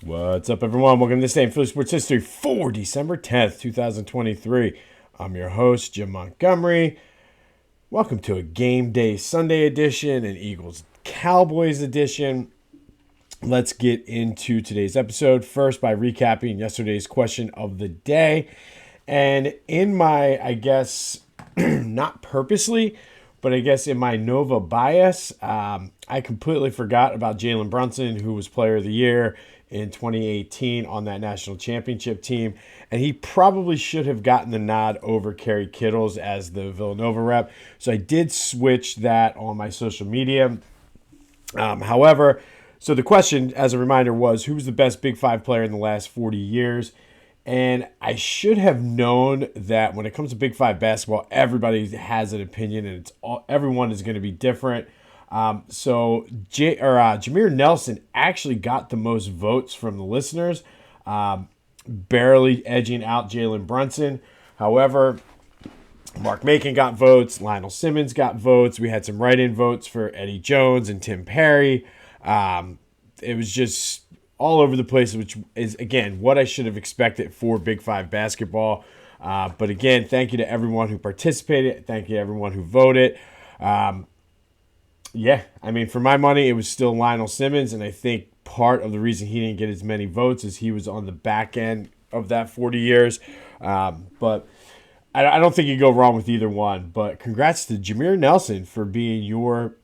What's up, everyone? Welcome to this day in Philly Sports History for December 10th, 2023. I'm your host, Jim Montgomery. Welcome to a Game Day Sunday edition and Eagles Cowboys edition. Let's get into today's episode first by recapping yesterday's question of the day. And in my, not purposely, but I guess in my Nova bias, I completely forgot about Jalen Brunson, who was Player of the Year in 2018 on that national championship team. And he probably should have gotten the nod over Kerry Kittles as the Villanova rep. So I did switch that on my social media. However, so the question, as a reminder, was who was the best Big Five player in the last 40 years? And I should have known that when it comes to Big Five basketball, everybody has an opinion, and everyone is going to be different. So Jameer Nelson actually got the most votes from the listeners, barely edging out Jalen Brunson. However, Mark Macon got votes. Lionel Simmons got votes. We had some write-in votes for Eddie Jones and Tim Perry. It was just all over the place, which is, again, what I should have expected for Big Five basketball. But again, thank you to everyone who participated. Thank you to everyone who voted. Yeah, I mean, for my money, it was still Lionel Simmons, and I think part of the reason he didn't get as many votes is he was on the back end of that 40 years. But I don't think you go wrong with either one. But congrats to Jameer Nelson for being your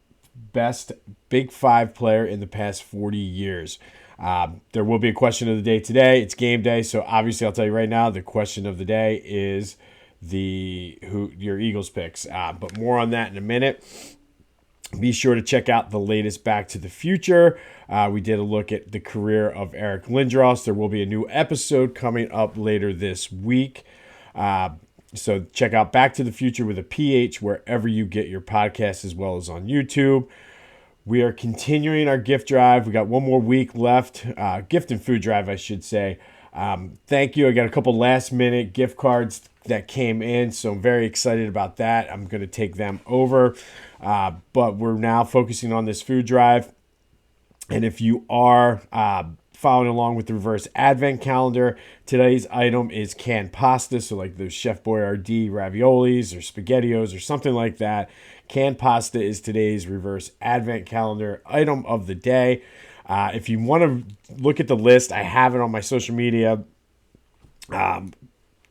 best Big Five player in the past 40 years. There will be a question of the day today. It's game day, so obviously I'll tell you right now, the question of the day is your Eagles picks. But more on that in a minute. Be sure to check out the latest Back to the Future. We did a look at the career of Eric Lindros. There will be a new episode coming up later this week. So check out Back to the Future with a PH wherever you get your podcasts, as well as on YouTube. We are continuing our gift drive. We got one more week left. Gift and food drive, I should say. Thank you. I got a couple last-minute gift cards that came in, so I'm very excited about that. I'm going to take them over. But we're now focusing on this food drive. And if you are following along with the reverse advent calendar, today's item is canned pasta. So like those Chef Boyardee raviolis or SpaghettiOs or something like that. Canned pasta is today's reverse advent calendar item of the day. If you want to look at the list, I have it on my social media.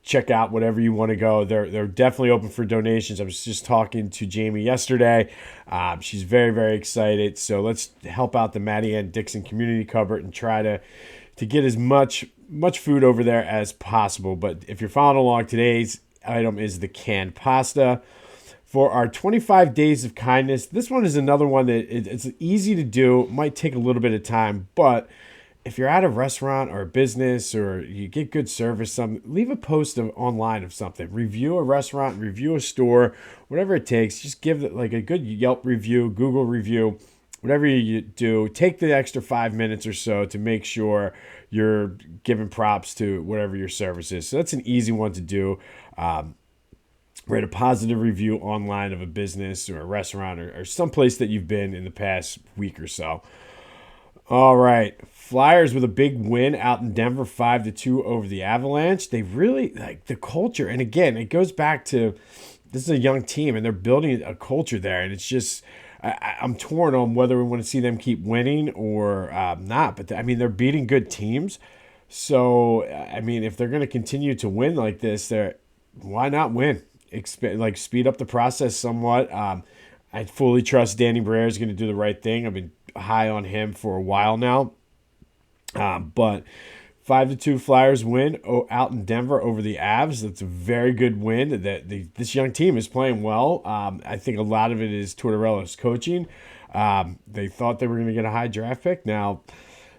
Check out whatever you want to go. They're definitely open for donations. I was just talking to Jamie yesterday. She's very, very excited. So let's help out the Maddie Ann Dixon Community Cupboard and try to get as much food over there as possible. But if you're following along, today's item is the canned pasta. For our 25 Days of Kindness, this one is another one that it's easy to do. It might take a little bit of time, but if you're at a restaurant or a business or you get good service, leave a post online of something. Review a restaurant, review a store, whatever it takes. Just give it like a good Yelp review, Google review, whatever you do. Take the extra 5 minutes or so to make sure you're giving props to whatever your service is. So that's an easy one to do. Write a positive review online of a business or a restaurant or someplace that you've been in the past week or so. All right, Flyers with a big win out in Denver, 5-2 over the Avalanche. They really like the culture. And again, it goes back to this is a young team and they're building a culture there. And it's just, I'm torn on whether we want to see them keep winning or not. But I mean, they're beating good teams. So, I mean, if they're going to continue to win like this, why not win? Speed up the process somewhat. I fully trust Danny Briere is going to do the right thing. I've been high on him for a while now. But 5-2 Flyers win out in Denver over the Avs. That's a very good win. This young team is playing well. I think a lot of it is Tortorella's coaching. They thought they were going to get a high draft pick. Now,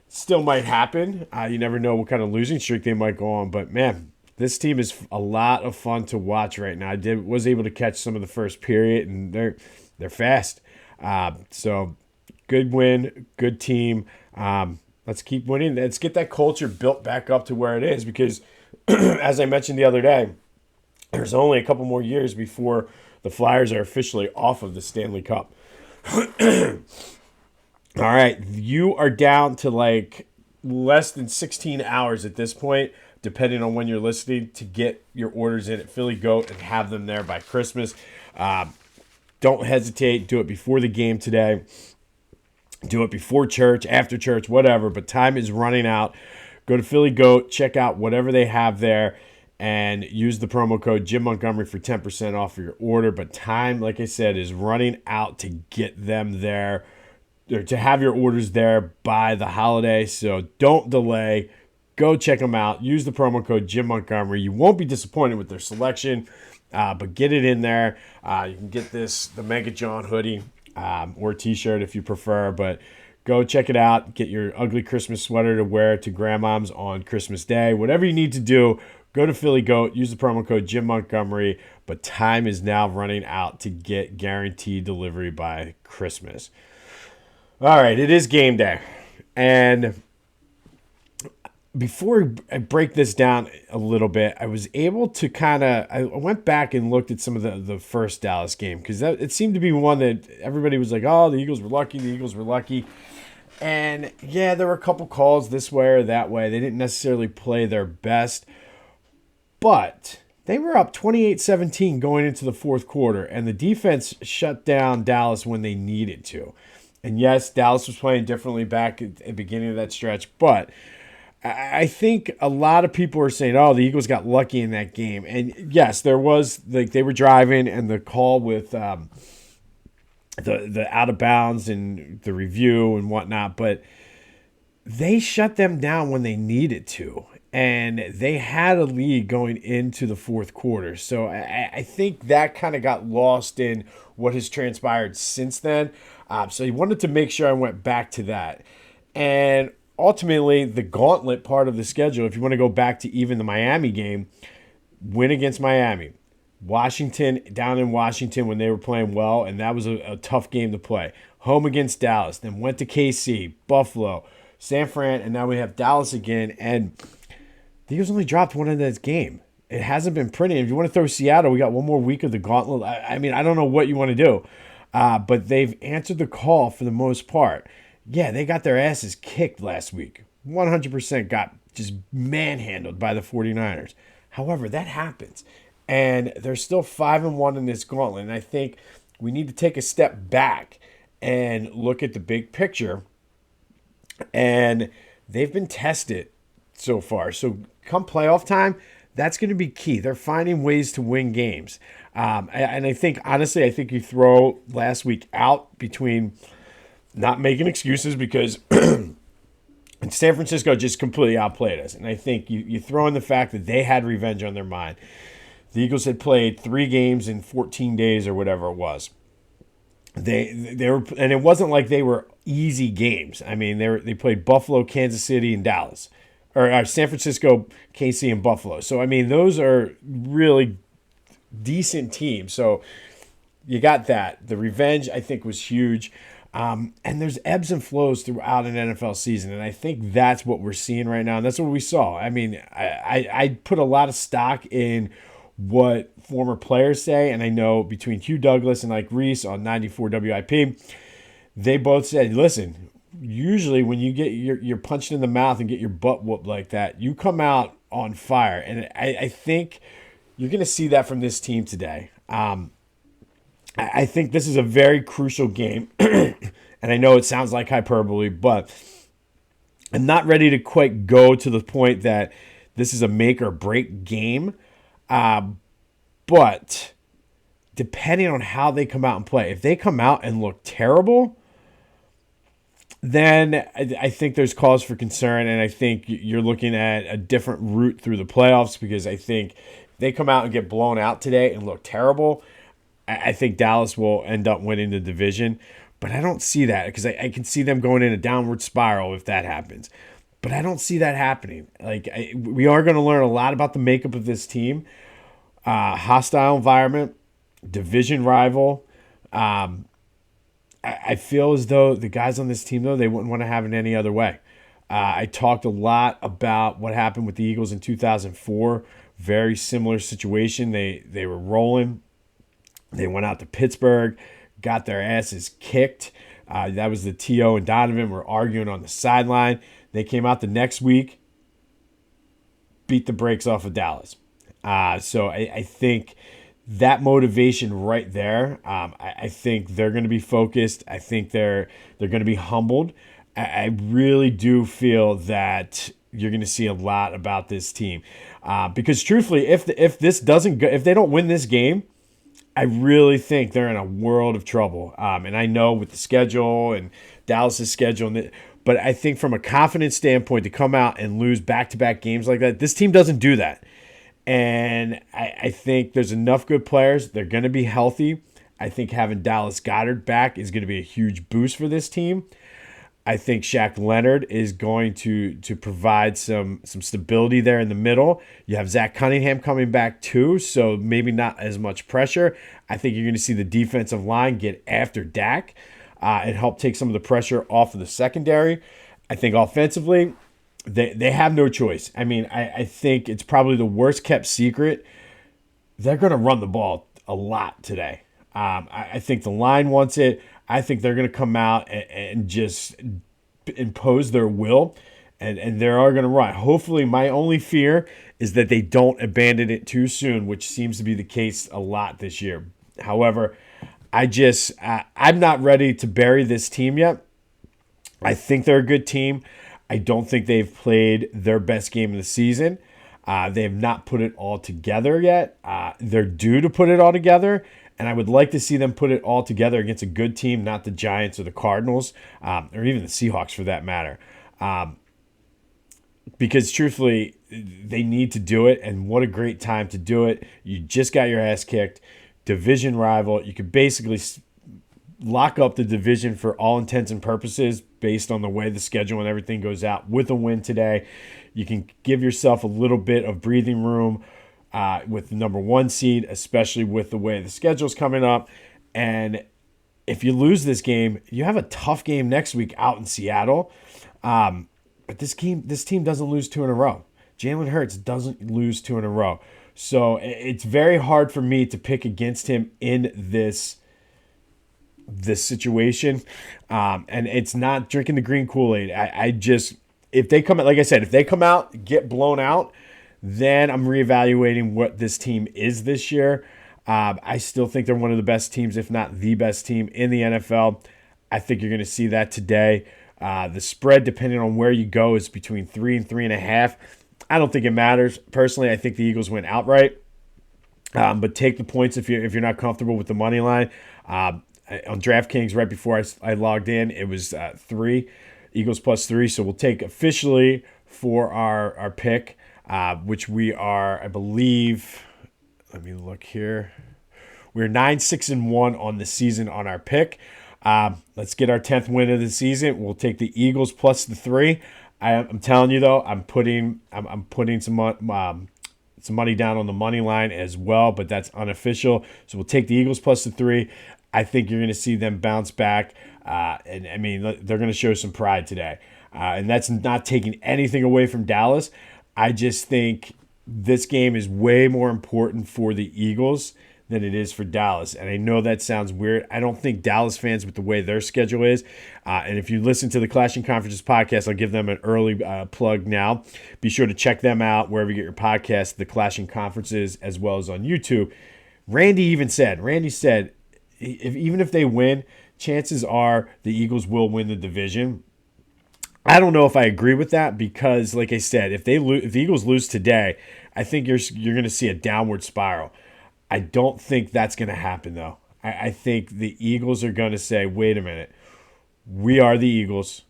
still might happen. You never know what kind of losing streak they might go on. But, man, this team is a lot of fun to watch right now. I was able to catch some of the first period, and they're fast. So good win, good team. Let's keep winning. Let's get that culture built back up to where it is because, as I mentioned the other day, there's only a couple more years before the Flyers are officially off of the Stanley Cup. All right, you are down to less than 16 hours at this point, depending on when you're listening, to get your orders in at Philly Goat and have them there by Christmas. Don't hesitate. Do it before the game today. Do it before church, after church, whatever. But time is running out. Go to Philly Goat. Check out whatever they have there. And use the promo code Jim Montgomery for 10% off of your order. But time, like I said, is running out to get them there, or to have your orders there by the holiday. So don't delay. Go check them out. Use the promo code Jim Montgomery. You won't be disappointed with their selection, but get it in there. You can get the Mega John hoodie or t-shirt if you prefer, but go check it out. Get your ugly Christmas sweater to wear to grandmom's on Christmas Day. Whatever you need to do, go to Philly Goat. Use the promo code Jim Montgomery, but time is now running out to get guaranteed delivery by Christmas. All right, it is game day. And before I break this down a little bit, I was able to I went back and looked at some of the first Dallas game, because it seemed to be one that everybody was like, oh, the Eagles were lucky. And yeah, there were a couple calls this way or that way. They didn't necessarily play their best, but they were up 28-17 going into the fourth quarter, and the defense shut down Dallas when they needed to. And yes, Dallas was playing differently back at the beginning of that stretch, but I think a lot of people are saying, oh, the Eagles got lucky in that game. And yes, there was, like, they were driving, and the call with the out of bounds and the review and whatnot, but they shut them down when they needed to. And they had a lead going into the fourth quarter. So I think that kind of got lost in what has transpired since then. So he wanted to make sure I went back to that. And ultimately, the gauntlet part of the schedule, if you want to go back to even the Miami game, win against Miami. Washington, down in Washington when they were playing well, and that was a tough game to play. Home against Dallas, then went to KC, Buffalo, San Fran, and now we have Dallas again. And the Eagles only dropped one in this game. It hasn't been pretty. If you want to throw Seattle, we got one more week of the gauntlet. I mean, I don't know what you want to do, but they've answered the call for the most part. Yeah, they got their asses kicked last week. 100% got just manhandled by the 49ers. However, that happens. And they're still 5-1 in this gauntlet. And I think we need to take a step back and look at the big picture. And they've been tested so far. So come playoff time, that's going to be key. They're finding ways to win games. And I think, honestly, you throw last week out between not making excuses, because San Francisco just completely outplayed us. And I think you throw in the fact that they had revenge on their mind. The Eagles had played 3 games in 14 days or whatever it was. They were, and it wasn't like they were easy games. I mean, they played Buffalo, Kansas City, and Dallas, or San Francisco, KC, and Buffalo. So I mean, those are really decent teams. So you got that. The revenge, I think, was huge. And there's ebbs and flows throughout an NFL season, and I think that's what we're seeing right now, and that's what we saw. I mean, I put a lot of stock in what former players say, and I know between Hugh Douglas and Ike Reese on 94 WIP, they both said, listen, usually when you get you're punched in the mouth and get your butt whooped like that, you come out on fire, and I think you're going to see that from this team today. I think this is a very crucial game, and I know it sounds like hyperbole, but I'm not ready to quite go to the point that this is a make or break game. But depending on how they come out and play, if they come out and look terrible, then I think there's cause for concern, and I think you're looking at a different route through the playoffs, because I think if they come out and get blown out today and look terrible, I think Dallas will end up winning the division. But I don't see that, because I can see them going in a downward spiral if that happens. But I don't see that happening. We are going to learn a lot about the makeup of this team. Hostile environment, division rival. I feel as though the guys on this team, though, they wouldn't want to have it any other way. I talked a lot about what happened with the Eagles in 2004. Very similar situation. They were rolling. They went out to Pittsburgh, got their asses kicked. That was the T.O. and Donovan were arguing on the sideline. They came out the next week, beat the brakes off of Dallas. So I think that motivation right there, I think they're going to be focused. I think they're going to be humbled. I really do feel that you're going to see a lot about this team, because truthfully, if this doesn't go, if they don't win this game, I really think they're in a world of trouble. And I know with the schedule and Dallas's schedule, but I think from a confidence standpoint, to come out and lose back-to-back games like that, this team doesn't do that. And I think there's enough good players. They're going to be healthy. I think having Dallas Goedert back is going to be a huge boost for this team. I think Shaq Leonard is going to provide some stability there in the middle. You have Zach Cunningham coming back too, so maybe not as much pressure. I think you're going to see the defensive line get after Dak and help take some of the pressure off of the secondary. I think offensively, they have no choice. I mean, I think it's probably the worst kept secret. They're going to run the ball a lot today. I think the line wants it. I think they're going to come out and just impose their will, and they are going to run. Hopefully, my only fear is that they don't abandon it too soon, which seems to be the case a lot this year. However, I'm not ready to bury this team yet. I think they're a good team. I don't think they've played their best game of the season. They have not put it all together yet. They're due to put it all together. And I would like to see them put it all together against a good team, not the Giants or the Cardinals, or even the Seahawks for that matter. Because truthfully, they need to do it, and what a great time to do it. You just got your ass kicked. Division rival. You could basically lock up the division for all intents and purposes based on the way the schedule and everything goes out with a win today. You can give yourself a little bit of breathing room with the number one seed, especially with the way the schedule's coming up. And if you lose this game, you have a tough game next week out in Seattle. But this team doesn't lose two in a row. Jalen Hurts doesn't lose two in a row. So it's very hard for me to pick against him in this situation. And it's not drinking the green Kool-Aid. If they come out, like I said, if they come out, get blown out, then I'm reevaluating what this team is this year. I still think they're one of the best teams, if not the best team in the NFL. I think you're going to see that today. The spread, depending on where you go, is between 3 and 3.5. I don't think it matters. Personally, I think the Eagles win outright. But take the points if you're not comfortable with the money line. On DraftKings, right before I logged in, it was 3, Eagles plus 3. So we'll take officially for our pick, which we are, I believe. Let me look here. We're 9-6-1 on the season on our pick. Let's get our 10th win of the season. We'll take the Eagles plus the 3. I'm telling you though, I'm putting some money down on the money line as well, but that's unofficial. So we'll take the Eagles plus the 3. I think you're going to see them bounce back, and I mean they're going to show some pride today, and that's not taking anything away from Dallas. I just think this game is way more important for the Eagles than it is for Dallas. And I know that sounds weird. I don't think Dallas fans, with the way their schedule is, and if you listen to the Clashing Conferences podcast, I'll give them an early plug now. Be sure to check them out wherever you get your podcast, the Clashing Conferences, as well as on YouTube. Randy said, even if they win, chances are the Eagles will win the division. I don't know if I agree with that because, like I said, if the Eagles lose today, I think you're going to see a downward spiral. I don't think that's going to happen, though. I think the Eagles are going to say, wait a minute, we are the Eagles.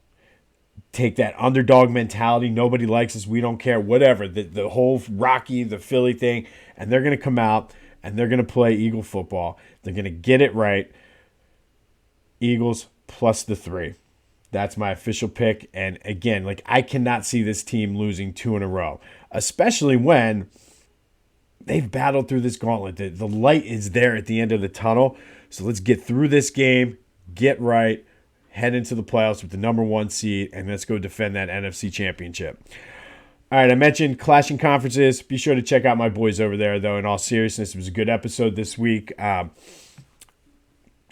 Take that underdog mentality. Nobody likes us. We don't care. Whatever. The whole Rocky, the Philly thing. And they're going to come out and they're going to play Eagle football. They're going to get it right. Eagles plus the 3. That's my official pick. And again, I cannot see this team losing 2 in a row, especially when they've battled through this gauntlet. The light is there at the end of the tunnel. So let's get through this game, get right, head into the playoffs with the number 1 seed, and let's go defend that NFC Championship. All right, I mentioned Clashing Conferences. Be sure to check out my boys over there, though. In all seriousness, it was a good episode this week.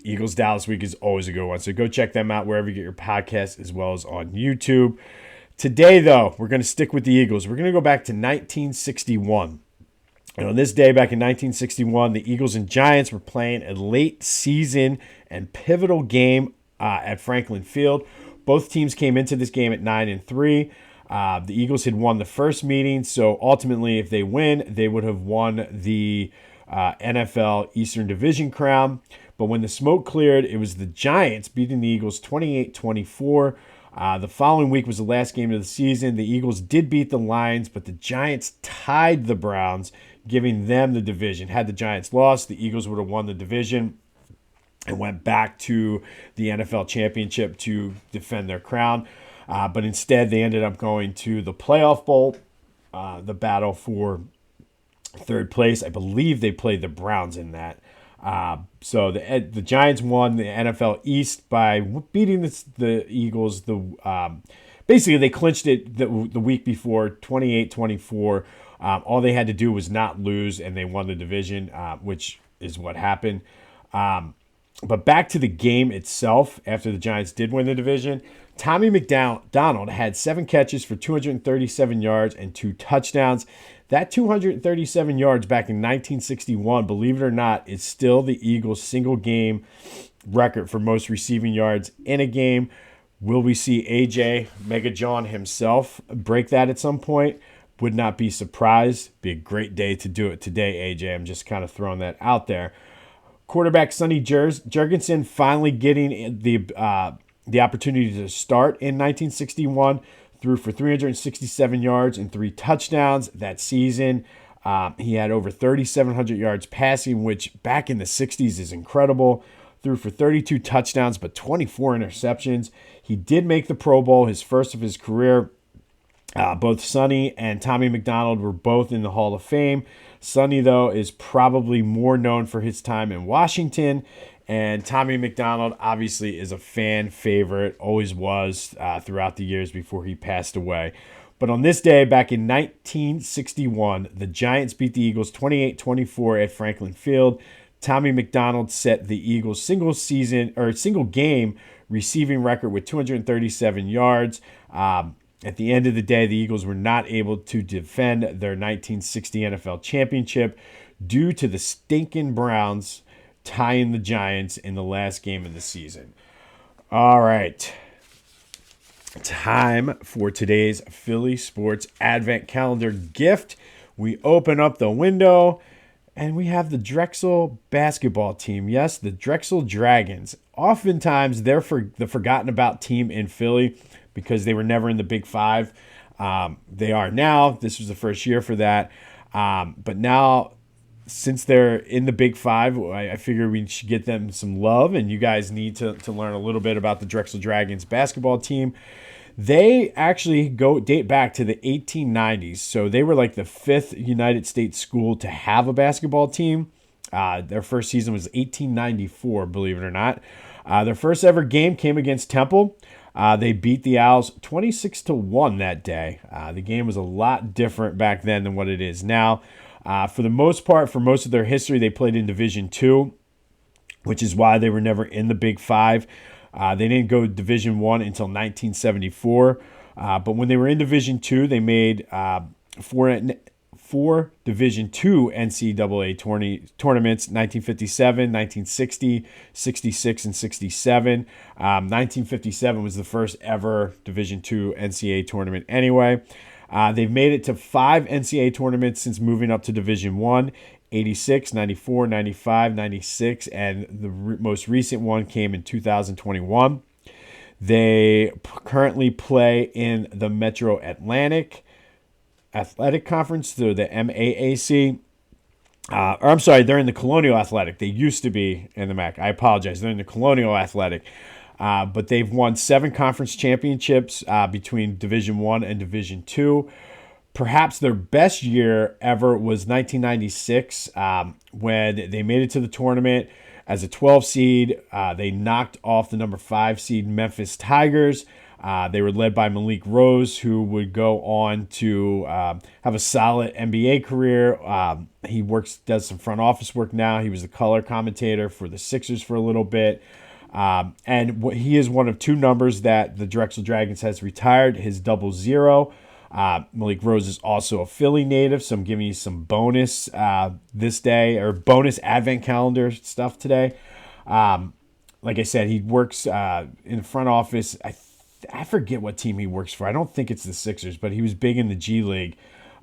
Eagles-Dallas week is always a good one. So go check them out wherever you get your podcasts, as well as on YouTube. Today, though, we're going to stick with the Eagles. We're going to go back to 1961. And on this day, back in 1961, the Eagles and Giants were playing a late season and pivotal game at Franklin Field. Both teams came into this game at 9-3. The Eagles had won the first meeting, so ultimately, if they win, they would have won the NFL Eastern Division crown. But when the smoke cleared, it was the Giants beating the Eagles 28-24. The following week was the last game of the season. The Eagles did beat the Lions, but the Giants tied the Browns, giving them the division. Had the Giants lost, the Eagles would have won the division and went back to the NFL Championship to defend their crown. But instead, they ended up going to the Playoff Bowl, the battle for third place. I believe they played the Browns in that. So the Giants won the NFL East by beating the Eagles. Basically, they clinched it the week before, 28-24. All they had to do was not lose, and they won the division, which is what happened. But back to the game itself, after the Giants did win the division, Tommy McDonald had 7 catches for 237 yards and 2 touchdowns. That 237 yards back in 1961, believe it or not, is still the Eagles' single-game record for most receiving yards in a game. Will we see AJ Mega John himself break that at some point? Would not be surprised. Be a great day to do it today, AJ. I'm just kind of throwing that out there. Quarterback Sonny Juergenson finally getting the opportunity to start in 1961. Threw for 367 yards and 3 touchdowns that season. He had over 3,700 yards passing, which back in the 60s is incredible. Threw for 32 touchdowns, but 24 interceptions. He did make the Pro Bowl, his first of his career. Both Sonny and Tommy McDonald were both in the Hall of Fame. Sonny, though, is probably more known for his time in Washington. And Tommy McDonald obviously is a fan favorite, always was throughout the years before he passed away. But on this day, back in 1961, the Giants beat the Eagles 28-24 at Franklin Field. Tommy McDonald set the Eagles' single game receiving record with 237 yards. At the end of the day, the Eagles were not able to defend their 1960 NFL championship due to the stinking Browns tying the Giants in the last game of the season. All right. Time for today's Philly Sports Advent Calendar gift. We open up the window and we have the Drexel basketball team. Yes, the Drexel Dragons. Oftentimes, they're the forgotten about team in Philly because they were never in the Big Five. They are now. This was the first year for that. But now, since they're in the Big Five, I figure we should get them some love, and you guys need to learn a little bit about the Drexel Dragons basketball team. They actually date back to the 1890s, so they were like the 5th United States school to have a basketball team. Their first season was 1894, believe it or not. Their first ever game came against Temple. They beat the Owls 26-1 that day. The game was a lot different back then than what it is now. For the most part, for most of their history, they played in Division II, which is why they were never in the Big Five. They didn't go Division I until 1974. But when they were in Division II, they made four Division II NCAA tournaments, 1957, 1960, 66, and 67. 1957 was the first ever Division II NCAA tournament anyway. They've made it to 5 NCAA tournaments since moving up to Division I, 86, 94, 95, 96, and the most recent one came in 2021. They currently play in the Metro Atlantic Athletic Conference, through the MAAC. They're in the Colonial Athletic. They used to be in the MAC. I apologize. They're in the Colonial Athletic. But they've won 7 conference championships between Division I and Division II. Perhaps their best year ever was 1996 when they made it to the tournament as a 12 seed. They knocked off the number 5 seed Memphis Tigers. They were led by Malik Rose, who would go on to have a solid NBA career. He does some front office work now. He was the color commentator for the Sixers for a little bit. He is one of two numbers that the Drexel Dragons has retired, his 00. Malik Rose is also a Philly native, so I'm giving you some bonus this day, or bonus advent calendar stuff today. Like I said, he works in the front office. I forget what team he works for. I don't think it's the Sixers, but he was big in the G League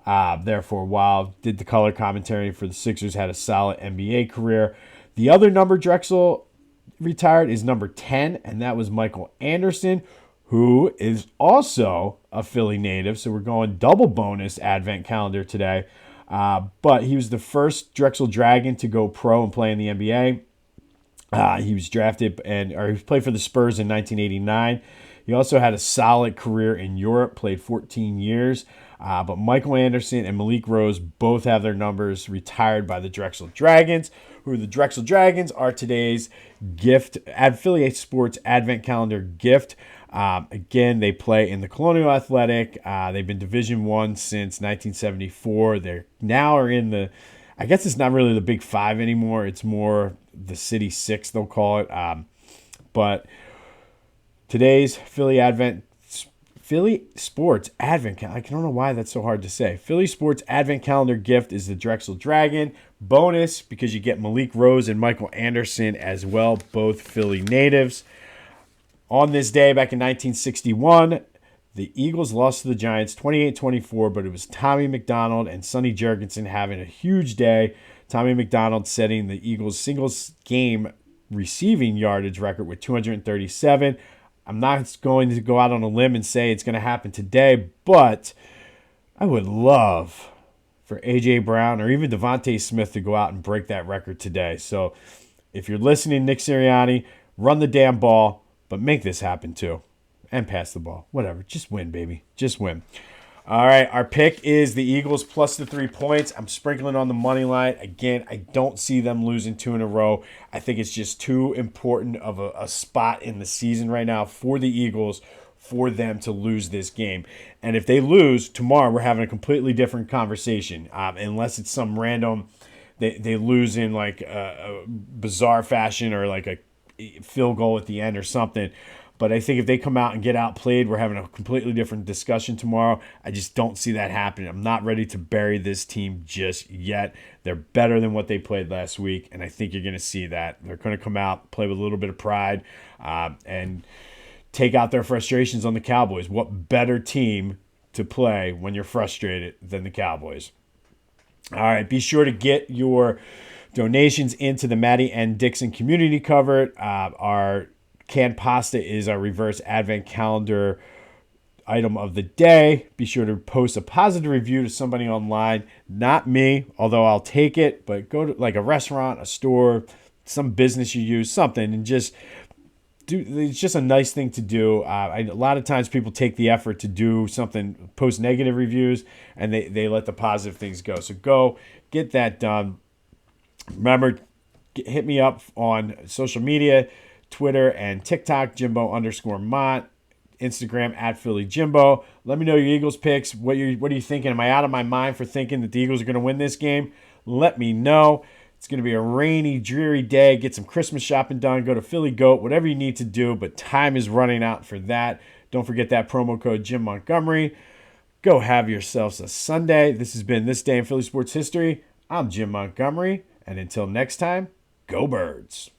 there for a while. Did the color commentary for the Sixers, had a solid NBA career. The other number Drexel retired is number 10, and that was Michael Anderson, who is also a Philly native. So we're going double bonus advent calendar today. But he was the first Drexel Dragon to go pro and play in the NBA. He was drafted he played for the Spurs in 1989. He also had a solid career in Europe, played 14 years. But Michael Anderson and Malik Rose both have their numbers retired by the Drexel Dragons, who the Drexel Dragons are today's gift, Affiliate Sports Advent Calendar gift. Again, they play in the Colonial Athletic. They've been Division I since 1974. They now are in I guess it's not really the Big Five anymore. It's more the City Six, they'll call it. But today's Philly Sports Advent, I don't know why that's so hard to say. Philly Sports Advent Calendar gift is the Drexel Dragon. Bonus because you get Malik Rose and Michael Anderson as well, both Philly natives. On this day back in 1961, the Eagles lost to the Giants 28-24, but it was Tommy McDonald and Sonny Juergenson having a huge day. Tommy McDonald setting the Eagles' singles game receiving yardage record with 237. I'm not going to go out on a limb and say it's going to happen today, but I would love for A.J. Brown or even Devontae Smith to go out and break that record today. So if you're listening, Nick Sirianni, run the damn ball, but make this happen too. And pass the ball. Whatever. Just win, baby. Just win. All right, our pick is the Eagles plus the 3 points. I'm sprinkling on the money line. Again, I don't see them losing 2 in a row. I think it's just too important of a spot in the season right now for the Eagles for them to lose this game. And if they lose, tomorrow we're having a completely different conversation. Unless it's some random, they lose in like a bizarre fashion or like a field goal at the end or something. But I think if they come out and get outplayed, we're having a completely different discussion tomorrow. I just don't see that happening. I'm not ready to bury this team just yet. They're better than what they played last week, and I think you're going to see that. They're going to come out, play with a little bit of pride, and take out their frustrations on the Cowboys. What better team to play when you're frustrated than the Cowboys? All right, be sure to get your donations into the Maddie and Dixon community cupboard. Our canned pasta is our reverse advent calendar item of the day. Be sure to post a positive review to somebody online. Not me, although I'll take it, but go to like a restaurant, a store, some business you use, something, and just do. It's just a nice thing to do. A lot of times people take the effort to do something, post negative reviews, and they let the positive things go. So go get that done. Remember, hit me up on social media, Twitter and TikTok, Jimbo_Mont, Instagram @PhillyJimbo. Let me know your Eagles picks. What are you thinking? Am I out of my mind for thinking that the Eagles are going to win this game? Let me know. It's going to be a rainy, dreary day. Get some Christmas shopping done. Go to Philly Goat, whatever you need to do, but time is running out for that. Don't forget that promo code Jim Montgomery. Go have yourselves a Sunday. This has been This Day in Philly Sports History. I'm Jim Montgomery, and until next time, go Birds.